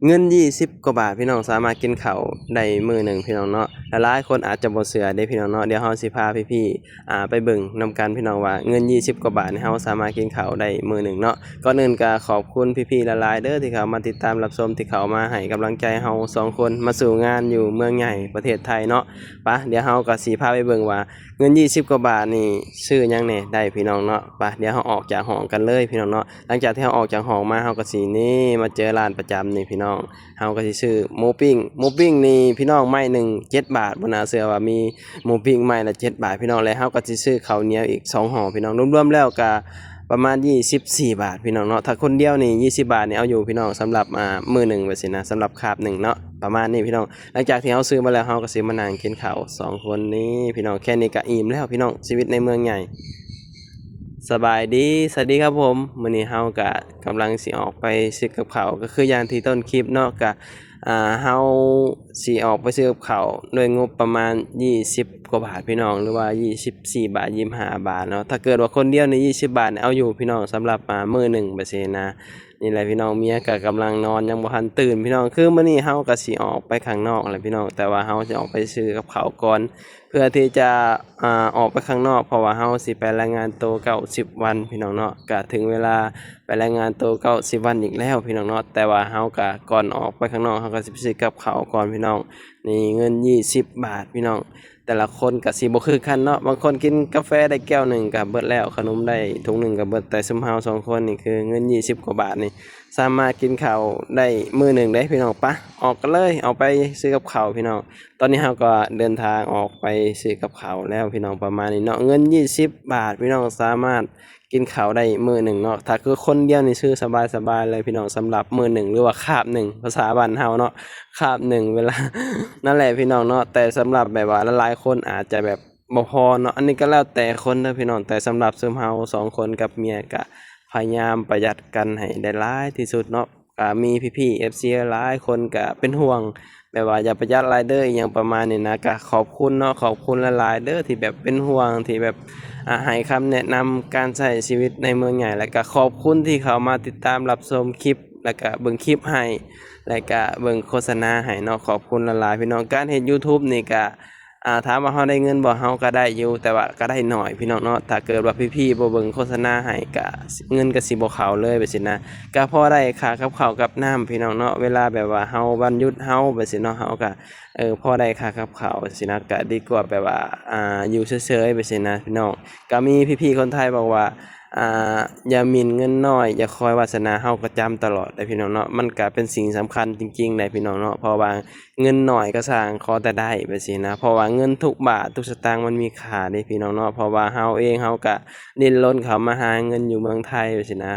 เงิน20 กว่าบาทพี่น้องสามารถกินข้าวได้มื้อหนึ่งพี่น้องเนาะหลายคนอาจจะบ่เชื่อเด้พี่น้องเนาะเดี๋ยวเราสิพาพี่ๆไปเบิ่งนำกันพี่น้องว่าเงิน20 กว่าบาทนี่เราสามารถกินข้าวได้มื้อหนึ่งเนาะก่อนอื่นก็ขอบคุณพี่ๆหลายๆเด้อที่เข้ามาติดตามรับชมที่เข้ามาให้กำลังใจเรา2คนมาสู่งานอยู่เมืองใหญ่ประเทศไทยเนาะไปเดี๋ยวเราก็สิพาไปเบิ่งว่าเงิน20 กว่าบาทนี่ซื้อหยังแหน่ได้พี่น้องเนาะไปเดี๋ยวเราออกจากห้องกันเลยพี่น้องเนาะหลังจากที่เราออกจากห้องมาเราก็สินี่มาเจอร้านประจำนี่พี่น้อง เฮาก็สิซื้อหมูปิ้งนี่พี่น้องไม้หนึ่ง7 บาทบ่น่าเชื่อว่ามีหมูปิ้งไม้ละ7 บาทพี่น้องแล้วเฮาก็สิซื้อข้าวเหนียวอีก2ห่อพี่น้องรวมๆแล้วก็ประมาณ24 บาทพี่น้องเนาะถ้าคนเดียวนี่20 บาทนี่เอาอยู่พี่น้องสำหรับมื้อหนึ่งว่าสินะสำหรับคาบหนึ่งเนาะประมาณนี้พี่น้องหลังจากที่เฮาซื้อมาแล้วเฮาก็สิมานั่งกินข้าว2คนนี้พี่น้องแค่นี้ก็อิ่มแล้วพี่น้องชีวิตในเมืองใหญ่สบายดีสวัสดีครับผมมื้อนี้เฮาก็กำลังสิออกไปซื้อกับข้าวก็คืออย่างที่ต้นคลิปเนาะก็ เฮาสิออกไปซื้อกับข้าวด้วยงบประมาณ20 กว่าบาทพี่น้องหรือว่า24 บาท25 บาทเนาะถ้าเกิดว่าคนเดียวนี่20 บาทนี่เอาอยู่พี่น้องสำหรับมื้อหนึ่งบัดซี้นะนี่แหละพี่น้องเมียก็กำลังนอนยังบ่ทันตื่นพี่น้องคือมื้อนี้เฮาก็สิออกไปข้างนอกแหละพี่น้องแต่ว่าเฮาจะออกไปซื้อกับข้าวก่อนเพื่อที่จะออกไปข้างนอกเพราะว่าเฮาสิไปรายงานตัว90 วันพี่น้องเนาะก็ถึงเวลา ไปรายงานตัว90 วันอีกแล้วพี่น้องเนาะแต่ว่าเฮาก็ก่อนออกไปข้างนอกเฮาก็สิไปซื้อกับข้าวก่อนพี่น้องนี่เงิน20 บาทพี่น้องแต่ละคนก็สิบ่คือกันเนาะบางคนกินกาแฟได้แก้วหนึ่งก็เบิดแล้วขนมได้ถุงหนึ่งก็เบิดแต่ซุมเฮา2 คนนี่คือเงิน20 กว่าบาทนี่สามารถกินข้าวได้มื้อหนึ่งได้พี่น้องปะออกกันเลยออกไปซื้อกับข้าวพี่น้องตอนนี้เฮาก็เดินทางออกไปซื้อกับข้าวแล้วพี่น้องประมาณนี้เนาะเงิน20 บาทพี่น้องสามารถ กินข้าวได้มื้อหนึ่งเนาะถ้าคือคนเดียวนี่ซื้อสบายๆเลยพี่น้องสำหรับมื้อหนึ่งหรือว่าคาบหนึ่งภาษาบ้านเฮาเนาะคาบหนึ่งเวลานั่นแหละพี่น้องเนาะแต่สำหรับแบบว่าหลายๆคนอาจจะแบบบ่พอเนาะอันนี้ก็แล้วแต่คนเด้อพี่น้องแต่สำหรับซุมเฮา2 คนกับเมียก็พยายามประหยัดกันให้ได้หลายที่สุดเนาะก็มีพี่ๆ FC หลายคนก็เป็นห่วงแบบว่าอย่าประหยัดหลายเด้ออิหยังประมาณนี้นะก็ขอบคุณเนาะขอบคุณหลายๆเด้อที่แบบเป็นห่วงที่แบบ ให้คำแนะนำการใช้ชีวิตในเมืองใหญ่และก็ขอบคุณที่เขามาติดตามรับชมคลิปและก็เบิ่งคลิปให้และก็เบิ่งโฆษณาให้เนาะขอบคุณหลายๆพี่น้องการเฮ็ด YouTube นี่ก็ถามว่าเราได้เงินบ่เราก็ได้อยู่แต่ว่าก็ได้น้อยพี่น้องเนาะถ้าเกิดว่าพี่ๆบ่เบิ่งโฆษณาให้ก็เงินก็สิบ่เข้าเลยแบบซี้นะก็พอได้ค่ากับข้าวกับน้ำพี่น้องเนาะเวลาแบบว่าเราวันหยุดเราแบบซี้เนาะเราก็ พอได้ค่ากับข้าวสินะก็ดีกว่าแบบว่าอยู่เฉยๆไปสินะพี่น้องก็มีพี่ๆคนไทยบอกว่าอ่อย่าหมิ่นเงินน้อยอย่าคอยวาสนาเฮาก็จำตลอดเด้อพี่น้องเนาะมันก็เป็นสิ่งสำคัญจริงๆเด้พี่น้องเนาะเพราะว่าเงินน้อยก็สร้างขอแต่ได้ไปสินะเพราะว่าเงินทุกบาททุกสตางค์มันมีค่าเด้พี่น้องเนาะเพราะว่าเฮาเองเฮาก็ดิ้นรนเข้ามาหาเงินอยู่เมืองไทยไปสินะ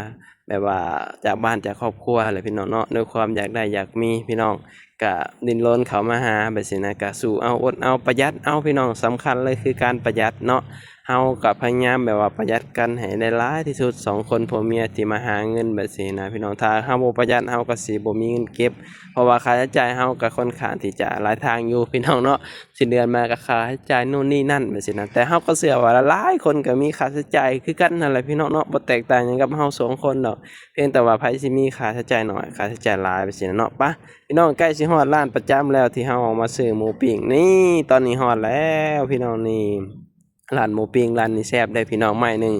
แบบว่าจากบ้านจากครอบครัวแหละพี่น้องเนาะด้วยความอยากได้อยากมีพี่น้อง ก็ดิ้นรนเข้ามาหาแบบนี้นะก็สู้เอาอดเอาประหยัดเอาพี่น้องสำคัญเลยคือการประหยัดเนาะเฮาก็พยายามแบบว่าประหยัดกันให้ได้หลายที่สุด2 คนผัวเมียที่มาหาเงินแบบนี้นะพี่น้องถ้าเฮาบ่ประหยัดเฮาก็สิบ่มีเงินเก็บเพราะว่าค่าใช้จ่ายเฮาก็ค่อนข้างที่จะหลายทางอยู่พี่น้องเนาะสิ้นเดือนมาก็ค่าใช้จ่ายนู่นนี่นั่นแบบนี้นะแต่เฮาก็เชื่อว่าหลายคนก็มีค่าใช้จ่ายคือกันนั่นแหละพี่น้องเนาะบ่แตกต่างหยังกับเฮา2 คนดอกเพียงแต่ว่าไผสิมีค่าใช้จ่ายน้อยค่าใช้จ่ายหลายแบบนี้เนาะปะ พี่น้องใกล้สิฮอดร้านประจำแล้วที่เฮาออกมาซื้อหมูปิ้งนี่ตอนนี้ฮอดแล้วพี่น้องนี่ร้านหมูปิ้งร้านนี้แซ่บได้พี่น้องไม้หนึ่ง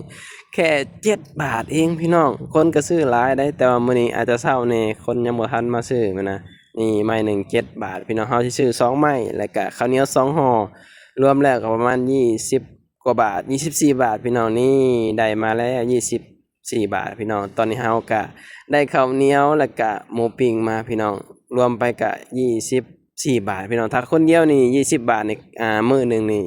แค่7 บาทเองพี่น้องคนก็ซื้อหลายได้แต่ว่ามื้อนี้อาจจะเช้าแน่คนยังบ่ทันมาซื้อมื้อนะนี่ไม้หนึ่ง7 บาทพี่น้องเฮาสิซื้อ2ไม้แล้วก็ข้าวเหนียว2ห่อรวมแล้วก็ประมาณ20 กว่าบาท24 บาทพี่น้องนี่ได้มาแล้ว24 บาทพี่น้องตอนนี้เฮาก็ได้ข้าวเหนียวแล้วก็หมูปิ้งมาพี่น้อง รวมไปก็24 บาทพี่น้องถ้าคนเดียวนี่20 บาทนี่มื้อหนึ่งนี่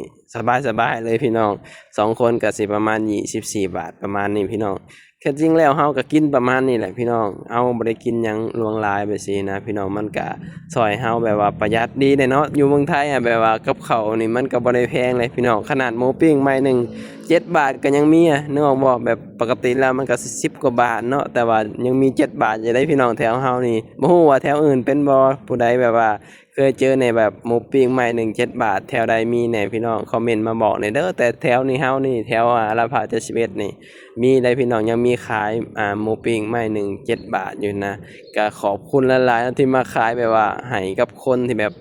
สบายๆเลยพี่น้อง2 คนก็สิประมาณ24 บาทประมาณนี้พี่น้องแท้จริงแล้วเฮาก็กินประมาณนี้แหละพี่น้องเฮาบ่ได้กินหยังหลวงหลายไปซี้นะพี่น้องมันก็ช่วยเฮาแบบว่าประหยัดดีเด้เนาะอยู่เมืองไทยแบบว่ากับข้าวนี่มันก็บ่ได้แพงเลยพี่น้องขนาดหมูปิ้งไม้หนึ่ง7 บาทก็ยังมีนึกออกบ่แบบปกติแล้วมันก็10 กว่าบาทเนาะแต่ว่ายังมี7 บาทอยู่ได้พี่น้องแถวเฮานี่บ่ฮู้ว่าแถวอื่นเป็นบ่ผู้ใดแบบว่าเคยเจอในแบบหมูปิ้งไม้หนึ่ง7 บาทแถวใดมีแหน่พี่น้องคอมเมนต์มาบอกหน่อยเด้อแต่แถวนี้เฮานี่แถวลาดพร้าว71นี่ มีได้พี่น้องยังมีขายหมูปิ้งไม้หนึ่ง7 บาทอยู่นะก็ขอบคุณหลายๆนะที่มาขายแบบว่าให้กับคนที่แบบ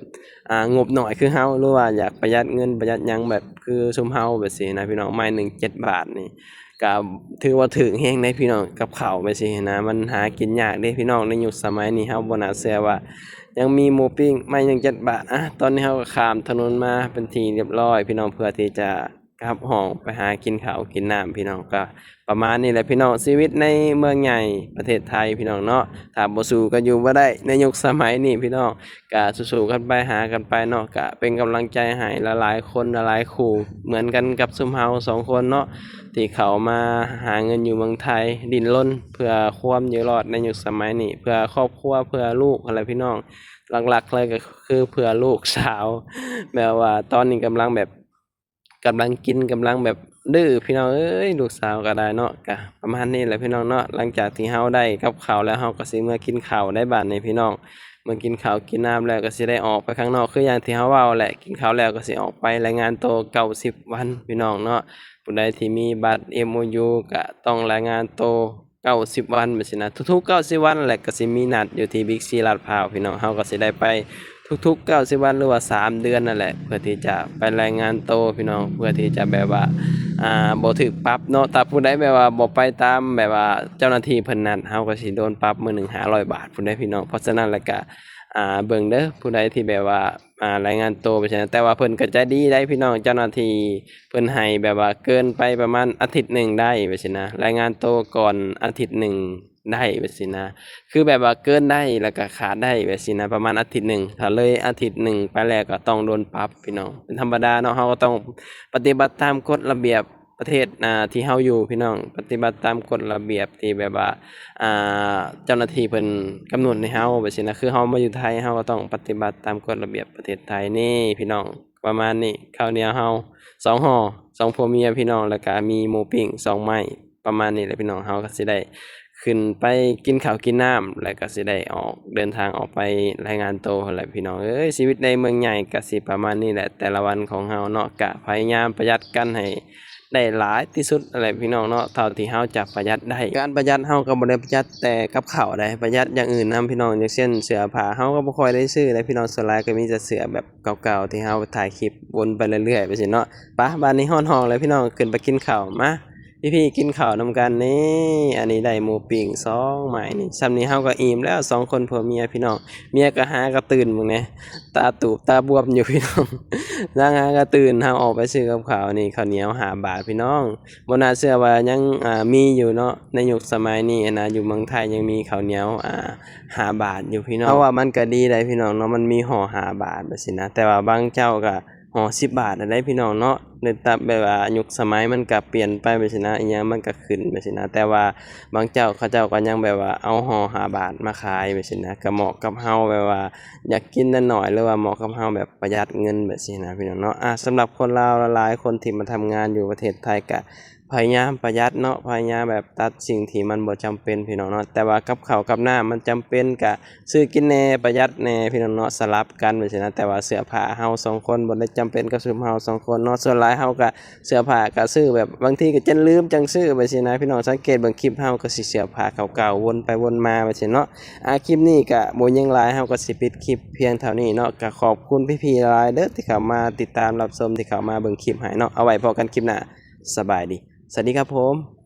งบน้อยคือเฮาหรือว่าอยากประหยัดเงินประหยัดหยังแบบคือซุมเฮาแบบซี้นะพี่น้องไม้หนึ่ง7 บาทนี่ก็ถือว่าถึงแฮงได้พี่น้องกับข้าวแบบซี้นะมันหากินยากเด้พี่น้องในยุคสมัยนี้เฮาบ่น่าเชื่อว่ายังมีหมูปิ้งไม้หนึ่ง7 บาทตอนนี้เฮาก็ข้ามถนนมาเป็นที่เรียบร้อยพี่น้องเพื่อที่จะกลับห้องไปหากินข้าวกินน้ำพี่น้องก็ประมาณนี้แหละพี่น้องชีวิตในเมืองใหญ่ประเทศไทยพี่น้องเนาะถ้าบ่สู้ก็อยู่บ่ได้ในยุคสมัยนี้พี่น้องก็สู้ๆกันไปหากันไปเนาะก็เป็นกำลังใจให้หลายๆคนหลายๆคู่เหมือนกันกับซุมเฮา2 คนเนาะที่เขามาหาเงินอยู่เมืองไทยดิ้นรนเพื่อความอยู่รอดในยุคสมัยนี้เพื่อครอบครัวเพื่อลูกอะไรพี่น้องหลักๆเลยก็คือเพื่อลูกสาวแบบว่าตอนนี้กำลังกินกำลังแบบดื้อพี่น้องเอ้ยลูกสาวก็ได้เนาะก็ประมาณนี้แหละพี่น้องเนาะหลังจากที่เฮาได้กับข้าวแล้วเฮาก็สิมากินข้าวได้บัดนี้พี่น้องเมื่อกินข้าวกินน้ำแล้วก็สิได้ออกไปข้างนอกคืออย่างที่เฮาเว้าแหละกินข้าวแล้วก็สิออกไปรายงานตัว90 วันพี่น้องเนาะผู้ใดที่มีบัตร MOU ก็ต้องรายงานตัว90 วันแบบซี้นะทุกๆ90 วันแหละก็สิมีนัดอยู่ที่ Big C ลาดพร้าวพี่น้องเฮาก็สิได้ไป ทุกๆ90 วันหรือว่า3 เดือนนั่นแหละเพื่อที่จะไปรายงานตัวพี่น้องเพื่อที่จะแบบว่าบ่ถูกปรับเนาะถ้าผู้ใดแบบว่าบ่ไปตามแบบว่าเจ้าหน้าที่เพิ่นนัดเฮาก็สิโดนปรับมื้อหนึ่ง500 บาทผู้ใดพี่น้องเพราะฉะนั้นแล้วก็เบิ่งเด้อผู้ใดที่แบบว่ารายงานตัวไปซั่นแต่ว่าเพิ่นก็ใจดีได้พี่น้องเจ้าหน้าที่เพิ่นให้แบบว่าเกินไปประมาณอาทิตย์หนึ่งได้ว่าซี่นะรายงานตัวก่อนอาทิตย์หนึ่งได้ว่าซี่นะ คือแบบว่าเกินได้แล้วก็ขาดได้แบบซี้นะประมาณอาทิตย์หนึ่งถ้าเลยอาทิตย์หนึ่งไปแล้วก็ต้องโดนปรับพี่น้องเป็นธรรมดาเนาะเราก็ต้องปฏิบัติตามกฎระเบียบประเทศที่เราอยู่พี่น้องปฏิบัติตามกฎระเบียบที่แบบว่าอ่เจ้าหน้าที่เพิ่นกำหนดให้เราแบบซี้นะคือเรามาอยู่ไทยเราก็ต้องปฏิบัติตามกฎระเบียบประเทศไทยนี่พี่น้องประมาณนี้ข้าวเหนียวเรา2 ห่อ2ผัวเมียพี่น้องแล้วก็มีหมูปิ้ง2 ไม้ประมาณนี้แหละพี่น้องเราก็สิได้ ขึ้นไปกินข้าวกินน้ำแล้วก็สิได้ออกเดินทางออกไปรายงานตัวแหละพี่น้องเอ้ยชีวิตในเมืองใหญ่ก็สิประมาณนี้แหละแต่ละวันของเฮาเนาะก็พยายามประหยัดกันให้ได้หลายที่สุดอะไรพี่น้องเนาะเท่าที่เฮาจะประหยัดได้การประหยัดเฮาก็บ่ได้ประหยัดแต่กับข้าวได้ประหยัดอย่างอื่นนํพี่น้องอย่างเช่นเสื้อผ้าเฮาก็บ่ค่อยได้ซื้อเลยพี่น้องส่วนหลายก็มีแต่เสื้อแบบเก่าๆที่เฮาถ่ายคลิปวนไปเรื่อยๆไปสิเนาะไปบัดนี้ฮ้อนฮ้องแล้วพี่น้องขึ้นไปกินข้าวมาพี่ๆกินข้าวนำกันนี่อันนี้ได้หมูปิ้ง2 ไม้นี่ส่ำนี้เฮาก็อิ่มแล้ว2 คนผัวเมียพี่น้องเมียก็หากระตื่นมึงแหน่ตาตูบตาบวมอยู่พี่น้องนางหากระตื่นเฮาออกไปซื้อกับข้าวนี่ข้าวเหนียว5 บาทพี่น้องบ่น่าเชื่อว่ายังมีอยู่เนาะในยุคสมัยนี้นะอยู่เมืองไทยยังมีข้าวเหนียว5 บาทอยู่พี่น้องเพราะว่ามันก็ดีได้พี่น้องเนาะมันมีห่อ5 บาทแบบซี้นะแต่ว่าบางเจ้าก็ห่อ10 บาทนั่นได้พี่น้องเนาะในตามแบบว่ายุคสมัยมันก็เปลี่ยนไปไปซี้นะอิหยังมันก็ขึ้นไปซี้นะแต่ว่าบางเจ้าเขาเจ้าก็ยังแบบว่าเอาห่อ5 บาทมาขายไปซี้นะก็เหมาะกับเฮาแบบว่าอยากกินน้อยๆหรือว่าเหมาะกับเฮาแบบประหยัดเงินแบบซี้นะพี่น้องเนาะสำหรับคนลาวหลายๆคนที่มาทำงานอยู่ประเทศไทยก็พยายามประหยัดเนาะพยายามแบบตัดสิ่งที่มันบ่จำเป็นพี่น้องเนาะแต่ว่ากับข้าวกับน้ำมันจำเป็นก็ซื้อกินแหน่ประหยัดแหน่พี่น้องเนาะสลับกันไปซี้นะแต่ว่าเสื้อผ้าเฮา2 คนบ่ได้จำเป็นกับซุมเฮา2 คนเนาะส่วนหลายเฮาก็เสื้อผ้าก็ซื้อแบบบางทีก็จนลืมจังซื้อไปซี้นะพี่น้องสังเกตเบิ่งคลิปเฮาก็สิเสื้อผ้าเก่าๆวนไปวนมาไปซี้เนาะคลิปนี้ก็บ่ยังหลายเฮาก็สิปิดคลิปเพียงเท่านี้เนาะก็ขอบคุณพี่ๆหลายเด้อที่เข้ามาติดตามรับชมที่เข้ามาเบิ่งคลิปให้เนาะเอาไว้พบกันคลิปหน้าสบายดีสวัสดีครับผม